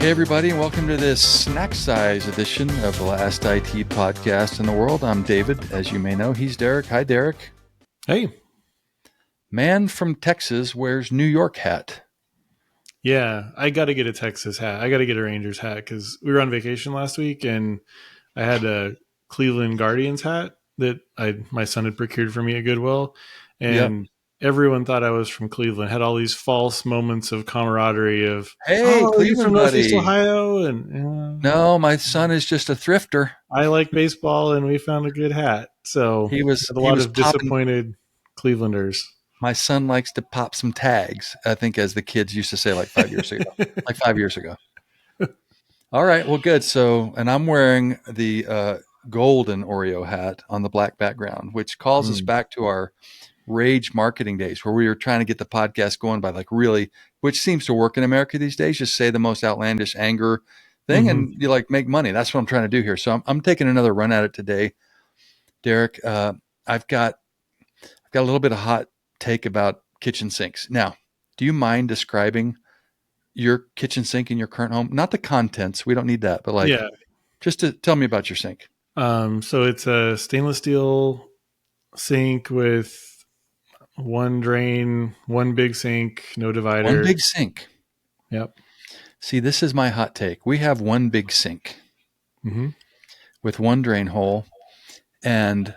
Hey, everybody, and welcome to this snack size edition of the last IT podcast in the world. I'm David, as you may know. He's Derek. Hi, Derek. Hey. Man from Texas wears New York hat. Yeah, I got to get a Texas hat. I got to get a Rangers hat because we were on vacation last week and I had a Cleveland Guardians hat that my son had procured for me at Goodwill. And everyone thought I was from Cleveland. Had all these false moments of camaraderie of, Hey, oh, you're Cleveland from Northeast buddy. Ohio. And No, my son is just a thrifter. I like baseball and we found a good hat. So He was had a lot of popping. disappointed Clevelanders. My son likes to pop some tags, I think, as the kids used to say like 5 years ago. Like 5 years ago. All right, well, good. So, and I'm wearing the golden Oreo hat on the black background, which calls us back to our rage marketing days where we were trying to get the podcast going by like really, which seems to work in America these days, just say the most outlandish anger thing and you like make money. That's what I'm trying to do here. So I'm taking another run at it today. Derek, I've got a little bit of hot take about kitchen sinks. Now, do you mind describing your kitchen sink in your current home? Not the contents. We don't need that, but like, just to tell me about your sink. So it's a stainless steel sink with one drain, one big sink, no divider. One big sink. Yep. See, this is my hot take. We have one big sink with one drain hole. And,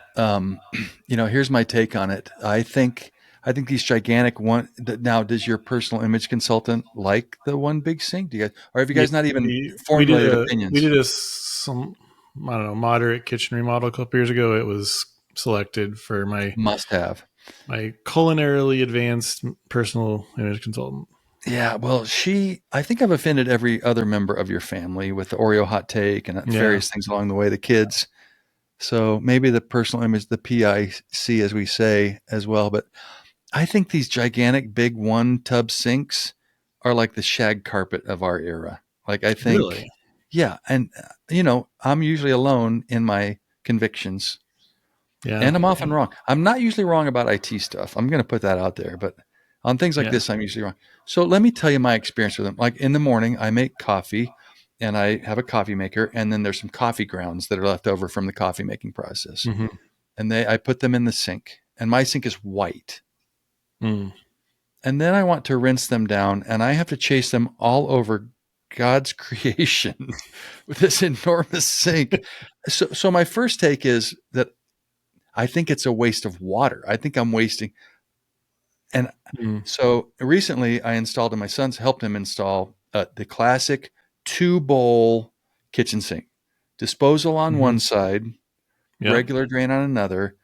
here's my take on it. I think these gigantic one. Now, does your personal image consultant like the one big sink? Do you guys, or have you guys not even formulated opinions? We did moderate kitchen remodel a couple years ago. It was selected for my must-have, my culinarily advanced personal image consultant. Yeah, well, I think I've offended every other member of your family with the Oreo hot take and various things along the way. The kids. So maybe the personal image, the PIC, as we say, as well. But I think these gigantic, big one-tub sinks are like the shag carpet of our era. Like, I think, really? Yeah. And, I'm usually alone in my convictions. Yeah. And I'm often wrong. I'm not usually wrong about IT stuff. I'm going to put that out there. But on things like this, I'm usually wrong. So let me tell you my experience with them. Like in the morning, I make coffee. And I have a coffee maker, and then there's some coffee grounds that are left over from the coffee making process. And I put them in the sink, and my sink is white. And then I want to rinse them down, and I have to chase them all over God's creation with this enormous sink. So my first take is that I think it's a waste of water. I think I'm wasting. And so recently I installed, and my son's helped him install the classic 2-bowl kitchen sink, disposal on one side, regular drain on another.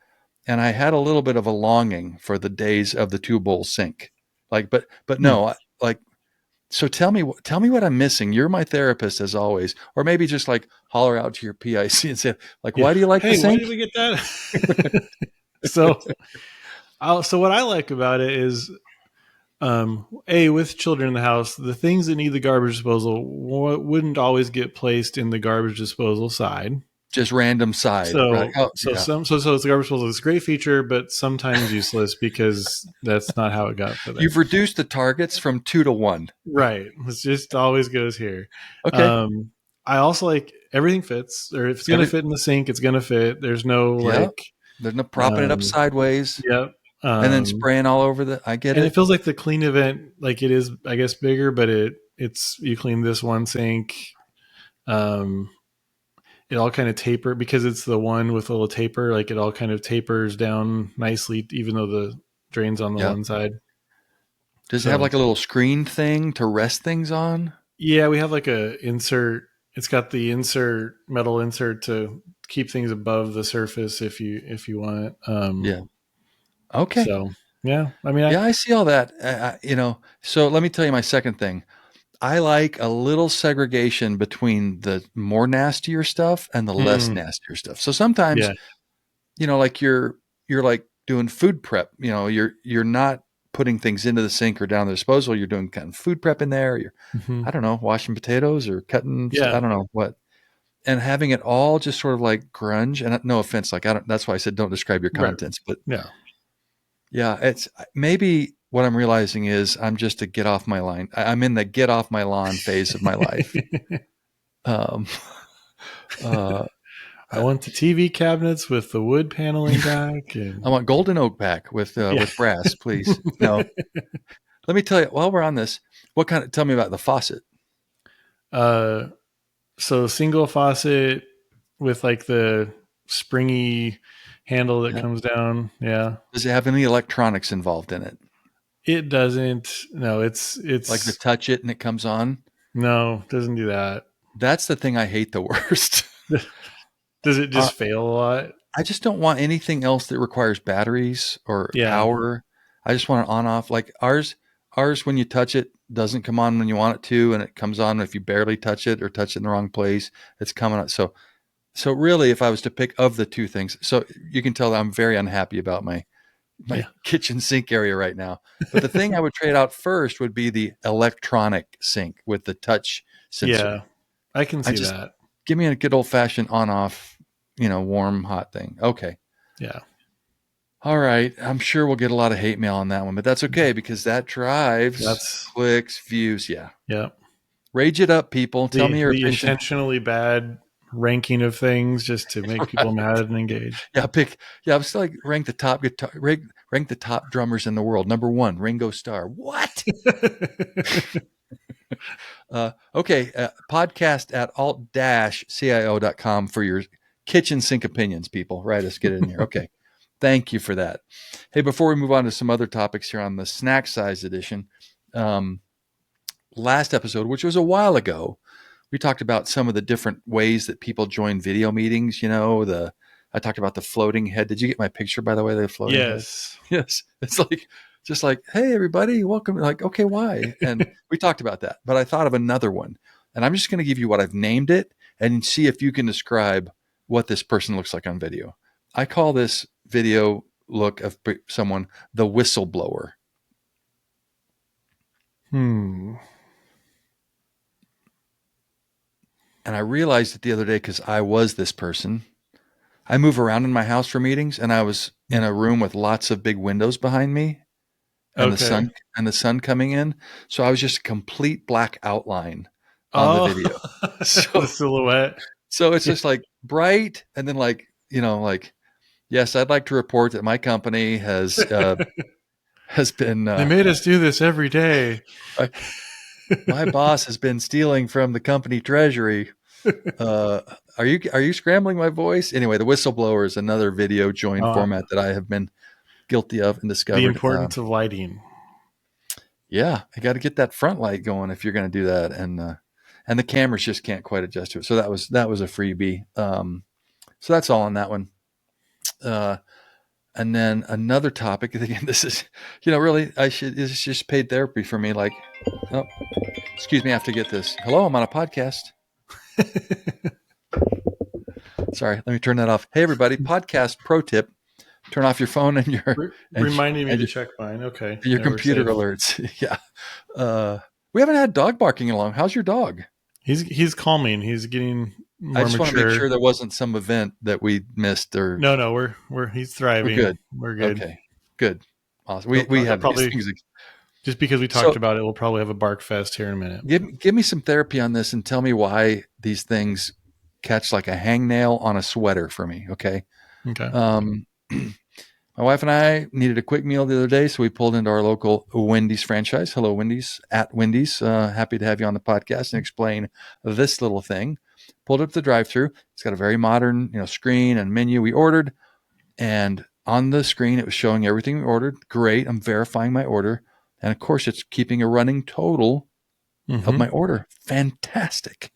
And I had a little bit of a longing for the days of the 2-bowl sink. Like, but no, like, so tell me what I'm missing. You're my therapist as always, or maybe just like holler out to your PIC and say like, why do you like the sink? Why did we get that? So what I like about it is, with children in the house, the things that need the garbage disposal wouldn't always get placed in the garbage disposal side. Just random side. So, right? So it's the garbage disposal. It's a great feature, but sometimes useless because that's not how it got for them. You've reduced the targets from 2 to 1. Right. It just always goes here. Okay. I also like everything fits, or if it's going to fit in the sink, it's going to fit. There's no there's no propping it up sideways. Yep. And then spraying all over I get it. And it feels like the clean event, like it is, I guess, bigger, but it's you clean this one sink. It all kind of taper because it's the one with a little taper. Like it all kind of tapers down nicely, even though the drain's on the one side. Does it have like a little screen thing to rest things on? Yeah, we have like a insert. It's got the metal insert to keep things above the surface if you want it. Okay. So, yeah. I mean, I see all that. So let me tell you my second thing. I like a little segregation between the more nastier stuff and the less nastier stuff. So sometimes, like you're like doing food prep, you're not putting things into the sink or down the disposal. You're doing kind of food prep in there. You're, I don't know, washing potatoes or cutting, I don't know what. And having it all just sort of like grunge, and no offense, like that's why I said don't describe your contents, but yeah, it's maybe what I'm realizing is I'm just a get off my line. I'm in the get off my lawn phase of my life. Um, uh, I want the TV cabinets with the wood paneling back, I and want golden oak back yeah. with brass, please. No, let me tell you. While we're on this, what kind of? Tell me about the faucet. uh, so single faucet with like the springy handle that Yeah. comes down. Yeah, Does it have any electronics involved in it? it doesn't. No, Like the it's touch it and it comes on? no, doesn't do that. That's the thing I hate the worst. Does it uh, just fail a lot? I just don't want anything else that requires batteries or Yeah, power. I just want it on off. Like ours when you touch it doesn't come on when you want it to, and it comes on if you barely touch it or touch it in the wrong place. It's coming on. So really, if I was to pick of the two things, so you can tell that I'm very unhappy about my yeah, kitchen sink area right now. But the thing I would trade out first would be the electronic sink with the touch yeah. sensor. I can I see just that. give me a good old fashioned on off, warm hot thing. Okay. Yeah, All right. I'm sure we'll get a lot of hate mail on that one, but that's okay because that drives that's clicks, views. Yeah. yeah. Rage it up, people. Tell me you're The efficient. intentionally bad ranking of things just to make people mad and engage. Yeah, I'm still like rank the top guitar rank the top drummers in the world. Number one, Ringo Starr. What? Okay, podcast at alt-cio.com for your kitchen sink opinions, people. Right, let's get it in here. Okay, thank you for that. Hey, before we move on to some other topics here on the snack size edition, um, last episode, which was a while ago, we talked about some of the different ways that people join video meetings. I talked about the floating head. Did you get my picture, by the way, the floating head? Yes. Yes. It's like, just like, hey, everybody, welcome. Like, okay, why? And we talked about that. But I thought of another one. And I'm just going to give you what I've named it and see if you can describe what this person looks like on video. I call this video look of someone the whistleblower. Hmm. And I realized it the other day because I was this person. I move around in my house for meetings, and I was in a room with lots of big windows behind me, and Okay. the sun coming in. So I was just a complete black outline on the Oh, video. the So silhouette. so it's Yeah. just like bright, and then like yes, I'd like to report that my company has been They made us do this every day. uh, my boss has been stealing from the company treasury. Uh, are you scrambling my voice? Anyway, the whistleblower is another video join Uh, format that I have been guilty of and the discovered. importance of lighting. Yeah, I got to get that front light going if you're going to do that, and the cameras just can't quite adjust to it. So that was a freebie. So that's all on that one. Uh, and then another topic. Again, this is, really, it's just paid therapy for me. Like, oh, excuse me, I have to get this. Hello, I'm on a podcast. Sorry, let me turn that off. Hey, everybody, podcast pro tip: turn off your phone and your and, Reminding me and to your, check mine. Okay. and your Yeah, we're computer safe. alerts. Yeah. We haven't had dog barking in long. How's your dog? He's calming. He's getting I more just want to make mature. sure there wasn't some event that we missed or No, no, we're he's we're thriving. good. We're good. Okay. Good. Awesome. We He'll have these probably things. just because we talked So about it, we'll probably have a bark fest here in a minute. give me some therapy on this and tell me why these things catch like a hangnail on a sweater for me. Okay. Okay. Um, my wife and I needed a quick meal the other day, so we pulled into our local Wendy's franchise. Hello, Wendy's at Wendy's. Happy to have you on the podcast and explain this little thing. Pulled up the drive-through. It's got a very modern, screen and menu. We ordered, and on the screen it was showing everything we ordered. Great. I'm verifying my order, and of course, it's keeping a running total of Mm-hmm. my order. Fantastic.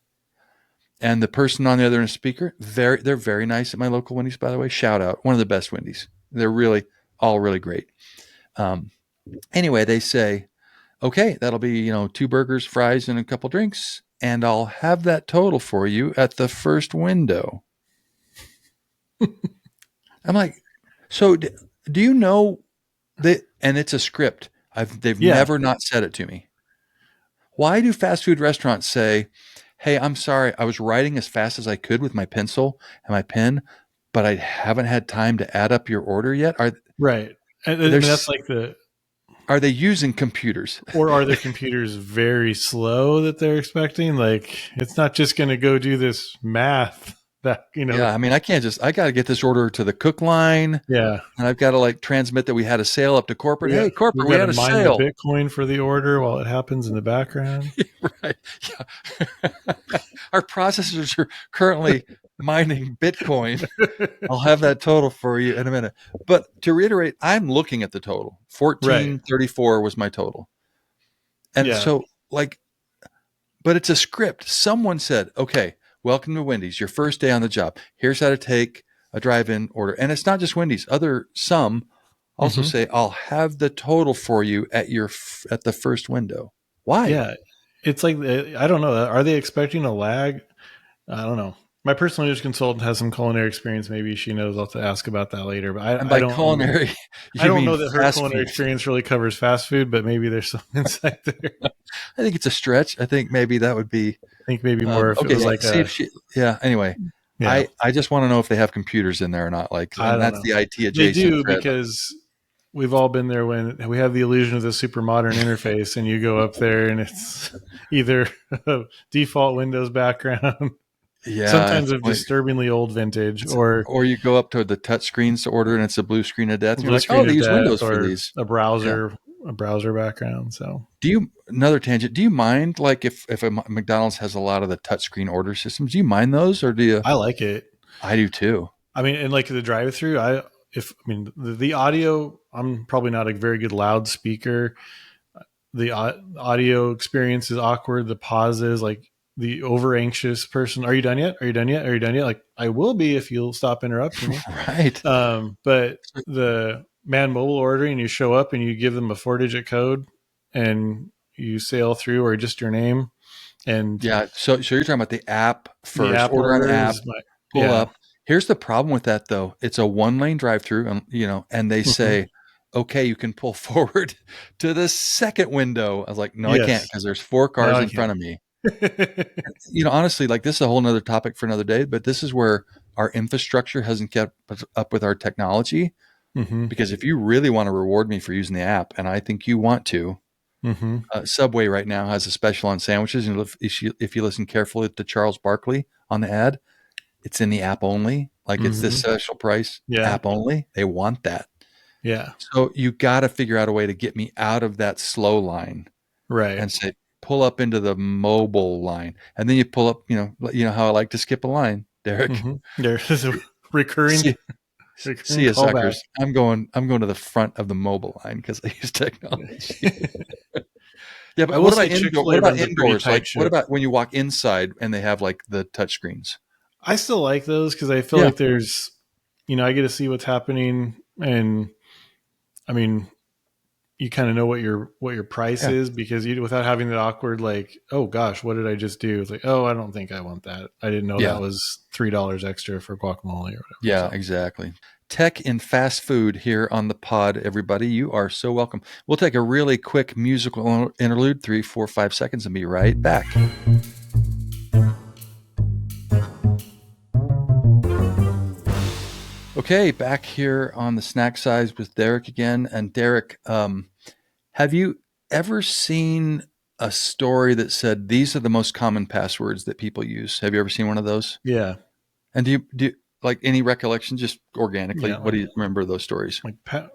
And the person on the other end speaker, they're very nice at my local Wendy's, by the way. Shout out, one of the best Wendy's. They're really all really great. Um, anyway, they say, okay, that'll be, two burgers, fries, and a couple drinks, and I'll have that total for you at the first window. I'm like, so do you know that? And it's a script. They've Yeah. never not said it to me. Why do fast food restaurants say, hey, I'm sorry, I was writing as fast as I could with my pencil and my pen, but I haven't had time to add up your order yet? Right. I mean, that's There's like the are they using computers? Or are their computers very slow that they're expecting? Like, it's not just going to go do this math that, Yeah, I mean, I got to get this order to the cook line, yeah. and I've got to like transmit that we had a sale up to corporate. Hey, We've corporate, we got to had a mine the sale. Bitcoin for the order while it happens in the background. Right. Yeah. Our processors are currently mining Bitcoin. I'll have that total for you in a minute. But to reiterate, I'm looking at the total. Right. 1434 was my total. And Yeah. so like, but it's a script. Someone said, okay, welcome to Wendy's, your first day on the job. Here's how to take a drive-in order. And it's not just Wendy's. Some also Hmm. say, I'll have the total for you at the first window. Why? Yeah. It's like, I don't know. Are they expecting a lag? I don't know. My personal news consultant has some culinary experience. Maybe she knows. I'll have to ask about that later. But And I by don't. culinary, I you don't mean know that her fast culinary food. experience really covers fast food, but maybe there's some insight there. I I think it's a stretch. I think maybe that would be think maybe more if it okay. was like See if a, she. Yeah. Anyway, yeah. I just want to know if they have computers in there or not. Like, I and don't that's know. the IT They adjacent do thread. because we've all been there when we have the illusion of the super modern interface, and you go up there and it's either a default Windows background, Yeah, sometimes of disturbingly old vintage, or or you go up to the touch screens to order, and it's a blue screen of death. And you're blue like, oh, screen they of use death, Windows for or these. Yeah. a browser background. So Do you another tangent? Do you mind like if a McDonald's has a lot of the touchscreen order systems? Do you mind those, or do you? I like it. I do too. I mean, and like the drive-through, the audio, I'm probably not a very good loudspeaker. The audio experience is awkward. The pauses, like the over anxious person. Are you done yet? Are you done yet? Are you done yet? Like I will be if you'll stop interrupting me. Right. But the man mobile ordering, you show up and you give them a 4-digit code, and you sail through, or just your name, and Yeah. So you're talking about the app the first. app Order on the order app. is my, Pull yeah. up. Here's the problem with that though. It's a one lane drive through, and and they Hmm. say, okay, you can pull forward to the second window. I was like, no, I can't Yes. because there's four No, cars I in can't. front of me. Honestly, like this is a whole nother topic for another day, but this is where our infrastructure hasn't kept up with our technology. Hmm. Because if you really want to reward me for using the app, and I think you want to, Hmm. Subway right now has a special on sandwiches. And if you listen carefully to Charles Barkley on the ad, it's in the app only. Like it's this Hmm. special price, Yeah. app only. They want that. Yeah. So you got to figure out a way to get me out of that slow line Right. and say, pull up into the mobile line. And then you pull up, you know how I like to skip a line, Derek. Hmm. There's a recurring See, see recurring you callback. suckers. I'm going to the front of the mobile line because I use technology. Yeah, I but will what about say Chick indoor? Fil What A about runs a pretty indoors? tight Like, what ship. about when you walk inside and they have like the touch screens? I still like those because I feel Yeah, like there's, I get to see what's happening, and I mean, you kind of know what your price yeah, is, because you, without having that awkward like, oh gosh, what did I just do? It's like, oh, I don't think I want that. I didn't know that yeah, was $3 extra for guacamole or whatever. yeah, So exactly. Tech in fast food here on the pod, everybody. You are so welcome. We'll take a really quick musical interlude, 3, 4, 5 seconds, and be right back. Okay, back here on the snack size with Derek again. And Derek, have you ever seen a story that said these are the most common passwords that people use? Have you ever seen one of those? yeah, And do you like any recollection, just organically? yeah, What do you remember of those stories?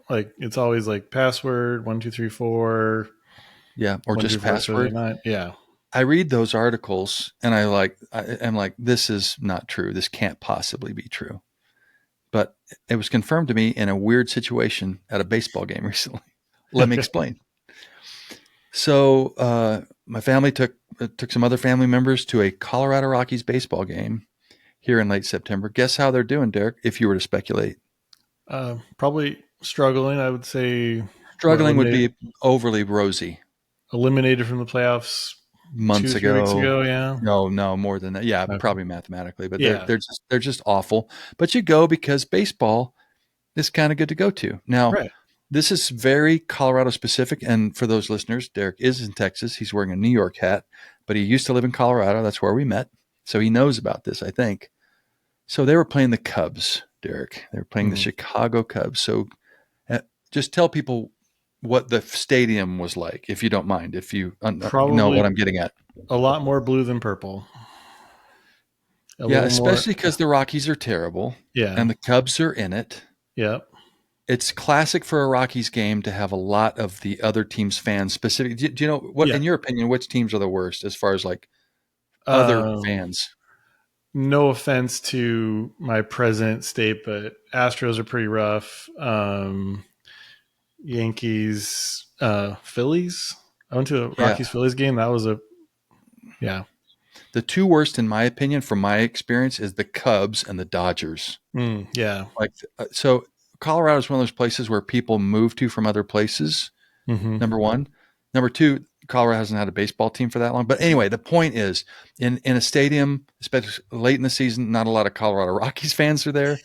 like it's always like password 1 2 3 4 Yeah, or one just two four seven eight password. nine. Yeah. I read those articles and I'm like, this is not true. This can't possibly be true. But it was confirmed to me in a weird situation at a baseball game recently. Let me explain. So my family took some other family members to a Colorado Rockies baseball game here in late September. Guess how they're doing, Derek? If you were to speculate, Probably struggling. I would say, what, struggling would be overly rosy. eliminated from the playoffs two Months or 3 weeks ago, ago. Yeah. no, more than that. Yeah, Okay. probably mathematically, but Yeah. they're just awful. But you go because baseball is kind of good to go to. Now, Right. this is very Colorado specific, and for those listeners, Derek is in Texas. He's wearing a New York hat, but he used to live in Colorado. That's where we met, so he knows about this, I think. So they were playing the Cubs, Derek. They were playing the Mm. Chicago Cubs. So just tell people what the stadium was like, if you don't mind, if you know what Probably I'm getting at. a lot more blue than purple. A Yeah, little more. especially because the Rockies are terrible Yeah. and the Cubs are in it. Yep. It's classic for a Rockies game to have a lot of the other team's fans. Specific, do you know what, Yeah. in your opinion, which teams are the worst as far as like other Um, fans? no offense to my present state, but Astros are pretty rough. Yankees, Phillies. I went to a Yeah, Rockies Phillies game. That was a yeah. the two worst, in my opinion, from my experience, is the Cubs and the Dodgers. Yeah. Like, so Colorado is one of those places where people move to from other places. Mm-hmm. Number one. Number two, Colorado hasn't had a baseball team for that long. But anyway, the point is, in a stadium, especially late in the season, not a lot of Colorado Rockies fans are there.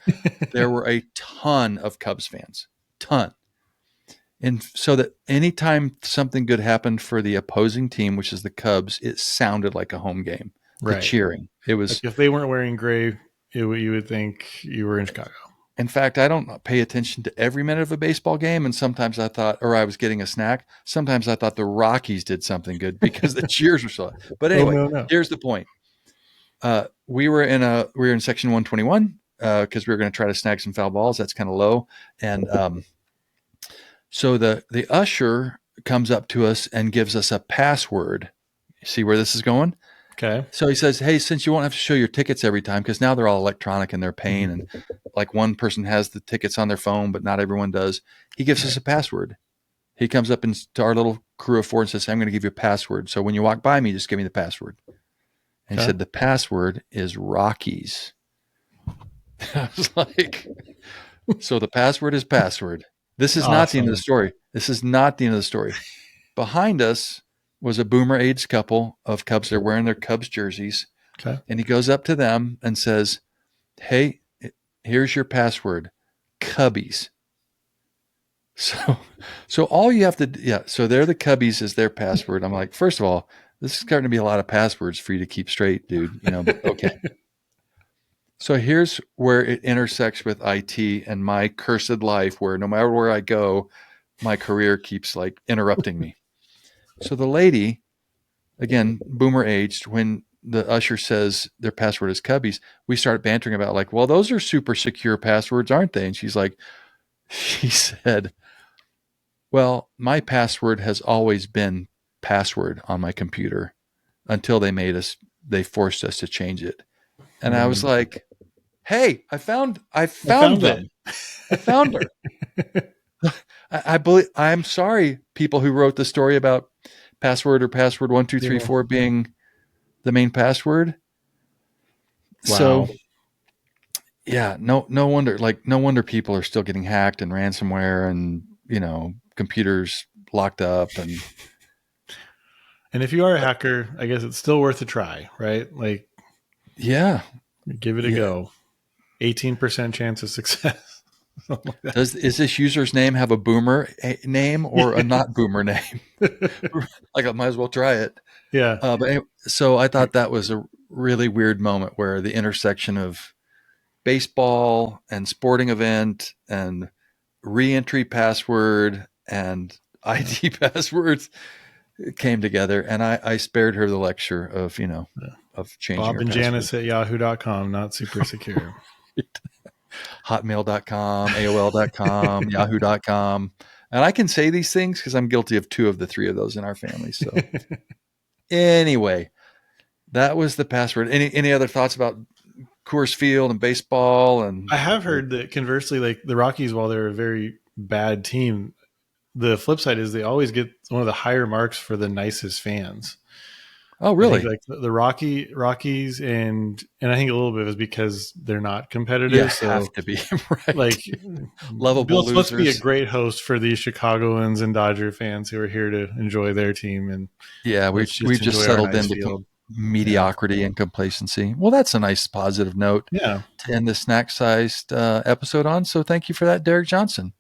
There were a ton of Cubs fans, ton. And so that anytime something good happened for the opposing team, which is the Cubs, it sounded like a home game. The Right. cheering. It Like was, if they weren't wearing gray, you would think you were in Chicago. in fact, I don't pay attention to every minute of a baseball game. And sometimes I thought, or I was getting a snack. Sometimes I thought the Rockies did something good because the cheers were so. But Oh anyway, no, no. here's the point. We were in section 121 because we were going to try to snag some foul balls. That's kind of low. And so the usher comes up to us and gives us a password. See where this is going? Okay. So he says, "Hey, since you won't have to show your tickets every time, because now they're all electronic and they're paying, and like one person has the tickets on their phone, but not everyone does. He gives us a password. He comes up to our little crew of four and says, "I'm going to give you a password. So when you walk by me, just give me the password." And he Okay. said, "The password is Rockies." I was like, "So the password is password." This is not the end of the Awesome. story. This is not the end of the story. Behind us was a boomer age couple of Cubs. They're wearing their Cubs jerseys. Okay. And he goes up to them and says, "Hey, here's your password, Cubbies." So, so all you have to, yeah. So they're the Cubbies is their password. I'm like, first of all, this is starting to be a lot of passwords for you to keep straight, dude. But okay. So here's where it intersects with IT and my cursed life, where no matter where I go, my career keeps like interrupting me. So the lady, again, boomer aged, when the usher says their password is Cubbies, we start bantering about like, well, those are super secure passwords, aren't they? And she's like, she said, well, my password has always been password on my computer until they forced us to change it. And I was Mm. like, hey, I I found found it. them. I found her. I believe, I'm sorry, people who wrote the story about password or password one, two, three, Yeah. four being the main password. So Wow. yeah, no wonder people are still getting hacked and ransomware and, computers locked up and And if you are a hacker, I guess it's still worth a try, right? Like yeah. give it a Yeah. go. 18% chance of success. Something like that. Is this user's name have a boomer name or a not boomer name? Like I might as well try it. Yeah. But anyway, so I thought that was a really weird moment where the intersection of baseball and sporting event and reentry password and ID passwords came together, and I spared her the lecture of changing Bob her and password. Janice at yahoo.com, not super secure. Hotmail.com, AOL.com, Yahoo.com. And I can say these things because I'm guilty of two of the three of those in our family. So anyway, that was the password. Any other thoughts about Coors Field and baseball and I have heard that conversely, like the Rockies, while they're a very bad team, the flip side is they always get one of the higher marks for the nicest fans. oh I think really? like the Rockies and I think a little bit is because they're not You competitive. have So to be right. like Lovable let's be a losers. great host for these Chicagoans and Dodger fans who are here to enjoy their team, and Yeah, let's we've just just enjoy our settled nice into field. Yeah. mediocrity and complacency. Well, that's a nice positive note Yeah. to end this snack-sized episode on. So thank you for that, Derek Johnson.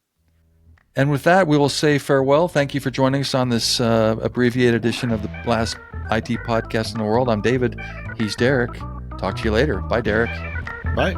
And with that, we will say farewell. Thank you for joining us on this abbreviated edition of the last IT podcast in the world. I'm David. He's Derek. Talk to you later. Bye, Derek. Bye.